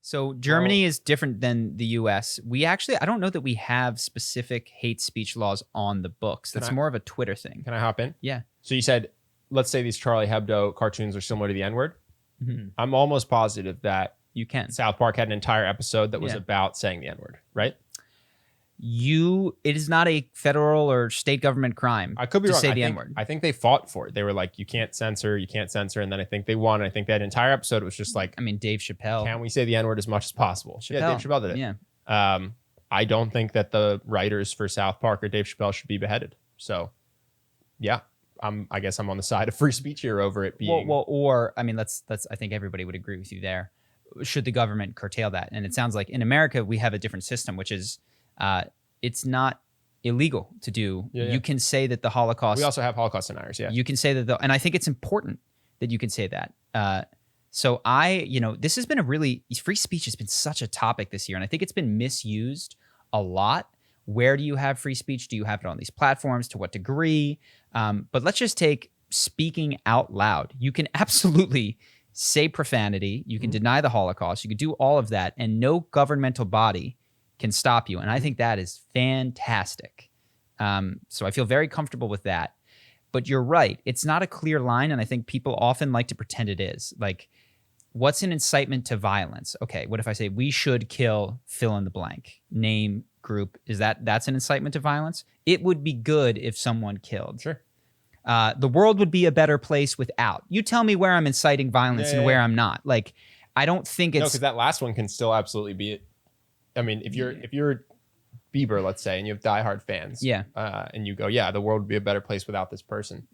So Germany is different than the US. I don't know that we have specific hate speech laws on the books. That's more of a Twitter thing. Can I hop in? Yeah. So you said, let's say these Charlie Hebdo cartoons are similar to the N-word. Mm-hmm. I'm almost positive that you can. South Park had an entire episode that was about saying the N-word, right? It is not a federal or state government crime. I could be wrong. Say the N-word. I think they fought for it. They were like, you can't censor, and then I think they won. I think that entire episode was just like, I mean, Dave Chappelle. Can we say the N-word as much as possible? Yeah, Dave Chappelle did it. Yeah. I don't think that the writers for South Park or Dave Chappelle should be beheaded. So, yeah, I guess I'm on the side of free speech here over it being. Or I mean, let's. I think everybody would agree with you there. Should the government curtail that? And it sounds like in America we have a different system, which is. It's not illegal to do. Yeah. You can say that the Holocaust. We also have Holocaust deniers. Yeah. You can say that, and I think it's important that you can say that. So this has been free speech has been such a topic this year, and I think it's been misused a lot. Where do you have free speech? Do you have it on these platforms? To what degree? But let's just take speaking out loud. You can absolutely say profanity. You can deny the Holocaust. You can do all of that, and no governmental body can stop you. And I think that is fantastic. So I feel very comfortable with that. But you're right. It's not a clear line. And I think people often like to pretend it is. Like, what's an incitement to violence? Okay, what if I say we should kill fill in the blank? Name, group. That's an incitement to violence? It would be good if someone killed. Sure. The world would be a better place without. You tell me where I'm inciting violence and where I'm not. Like, I don't think it's... No, because that last one can still absolutely be it. I mean, if you're Bieber, let's say, and you have diehard fans, and you go, the world would be a better place without this person.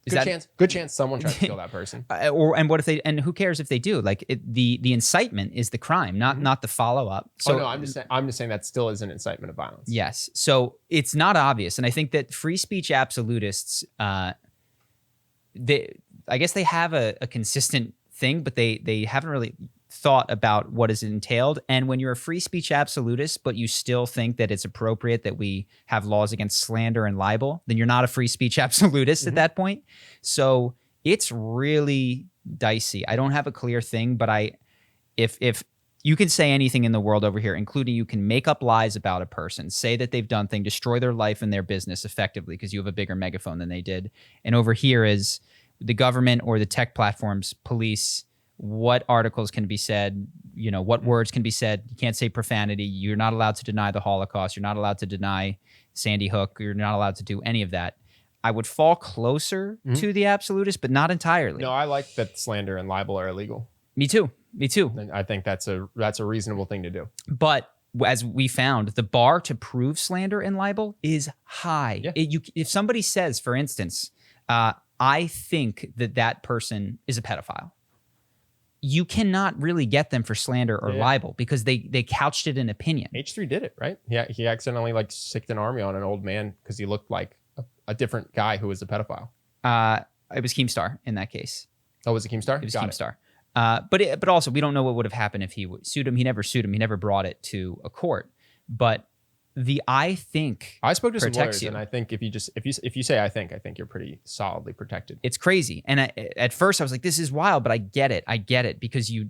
Good chance someone tries to kill that person. And what if they? And who cares if they do? Like the incitement is the crime, not the follow up. So no, I'm just saying that still is an incitement of violence. Yes, so it's not obvious, and I think that free speech absolutists, I guess they have a consistent thing, but they haven't really thought about what is entailed. And when you're a free speech absolutist, but you still think that it's appropriate that we have laws against slander and libel, then you're not a free speech absolutist at that point. So it's really dicey. I don't have a clear thing, but if you can say anything in the world over here, including you can make up lies about a person, say that they've done things, destroy their life and their business effectively because you have a bigger megaphone than they did. And over here is the government or the tech platforms police what articles can be said, what words can be said. You can't say profanity. You're not allowed to deny the Holocaust. You're not allowed to deny Sandy Hook. You're not allowed to do any of that. I would fall closer to the absolutist, but not entirely. No, I like that slander and libel are illegal. Me too. And I think that's a reasonable thing to do. But as we found, the bar to prove slander and libel is high. Yeah. If somebody says, for instance, I think that person is a pedophile, you cannot really get them for slander or libel because they couched it in opinion. H3 did it, right? Yeah, he accidentally sicked an army on an old man because he looked like a different guy who was a pedophile. It was Keemstar in that case. Oh, was it Keemstar? It was Keemstar. But also we don't know what would have happened if he sued him. He never sued him. He never brought it to a court. But I spoke to some lawyers, and I think if you say I think you're pretty solidly protected. It's crazy. And at first I was like, this is wild, but I get it because you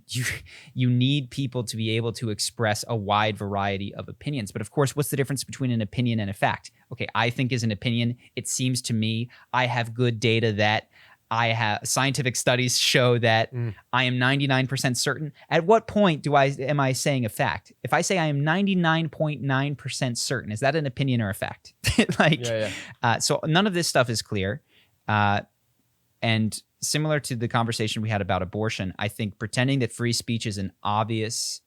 need people to be able to express a wide variety of opinions. But of course, what's the difference between an opinion and a fact? Okay, I think is an opinion. It seems to me I have good data that I have scientific studies show that I am 99% certain. At what point am I saying a fact? If I say I am 99.9% certain, is that an opinion or a fact? So none of this stuff is clear. And similar to the conversation we had about abortion, I think pretending that free speech is it's obvious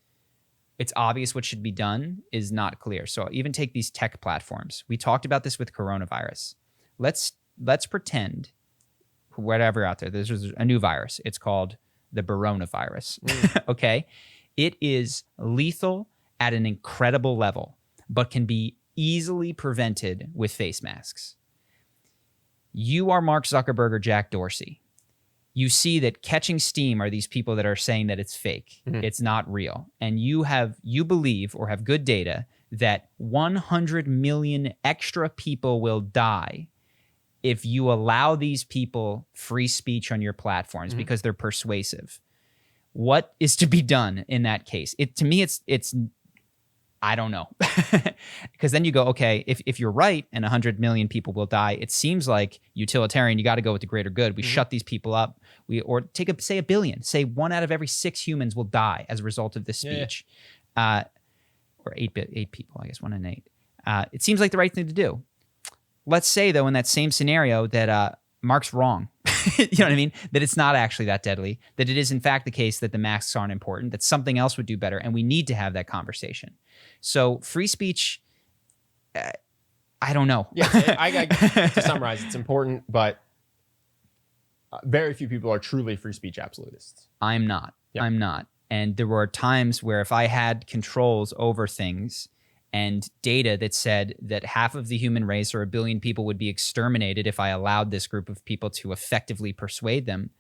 what should be done is not clear. So even take these tech platforms. We talked about this with coronavirus. Let's pretend whatever out there, there's a new virus. It's called the coronavirus. Okay? It is lethal at an incredible level, but can be easily prevented with face masks. You are Mark Zuckerberg or Jack Dorsey. You see that catching steam are these people that are saying that it's fake. It's not real. And you believe or have good data that 100 million extra people will die if you allow these people free speech on your platforms because they're persuasive. What is to be done in that case? To me, it's I don't know. Because then you go, okay, if you're right and 100 million people will die, it seems like utilitarian. You got to go with the greater good. We shut these people up. Or say a billion. Say 1 out of every 6 humans will die as a result of this speech. Or 8 people, I guess, 1 in 8. It seems like the right thing to do. Let's say, though, in that same scenario that Mark's wrong. You know what I mean? That it's not actually that deadly. That it is, in fact, the case that the masks aren't important. That something else would do better. And we need to have that conversation. So free speech, I don't know. Yeah, to summarize, it's important, but very few people are truly free speech absolutists. I'm not. Yep. I'm not. And there were times where if I had controls over things and data that said that half of the human race or 1 billion people would be exterminated if I allowed this group of people to effectively persuade them,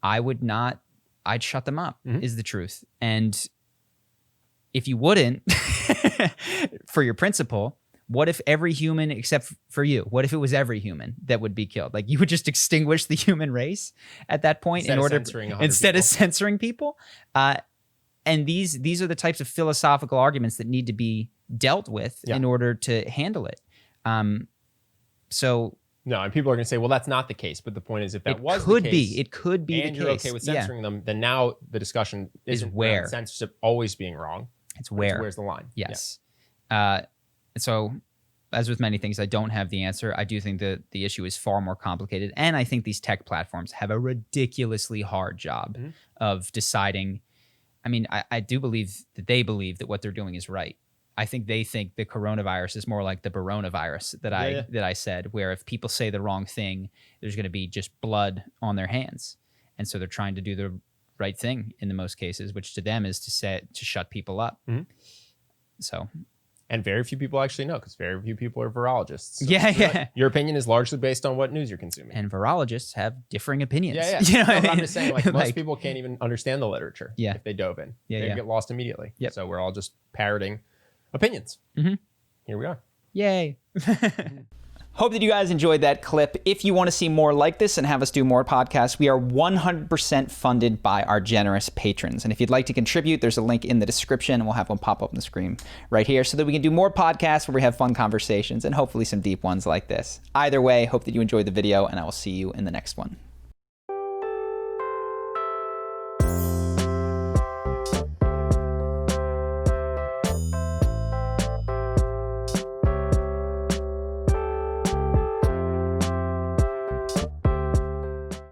I'd shut them up, is the truth. And if you wouldn't, for your principle, what if every human except for you? What if it was every human that would be killed? Like you would just extinguish the human race at that point instead of censoring people? And these are the types of philosophical arguments that need to be dealt with in order to handle it. No, and people are going to say, well, that's not the case. But the point is, if that was the case, it could be and the you're case. okay with censoring them, then now the discussion isn't where censorship always being wrong. It's where's the line? Yes. So, as with many things, I don't have the answer. I do think that the issue is far more complicated, and I think these tech platforms have a ridiculously hard job of deciding. I mean, I do believe that they believe that what they're doing is right. I think they think the coronavirus is more like the coronavirus that I said, where if people say the wrong thing, there's going to be just blood on their hands. And so they're trying to do the right thing in the most cases, which to them is to shut people up. So, and very few people actually know, because very few people are virologists. So your opinion is largely based on what news you're consuming. And virologists have differing opinions. You know what I'm just saying, like most people can't even understand the literature if they dove in. They get lost immediately. So we're all just parroting opinions. Here we are. Yay. Hope that you guys enjoyed that clip. If you want to see more like this and have us do more podcasts, we are 100% funded by our generous patrons. And if you'd like to contribute, there's a link in the description, and we'll have one pop up on the screen right here so that we can do more podcasts where we have fun conversations and hopefully some deep ones like this. Either way, hope that you enjoyed the video, and I will see you in the next one.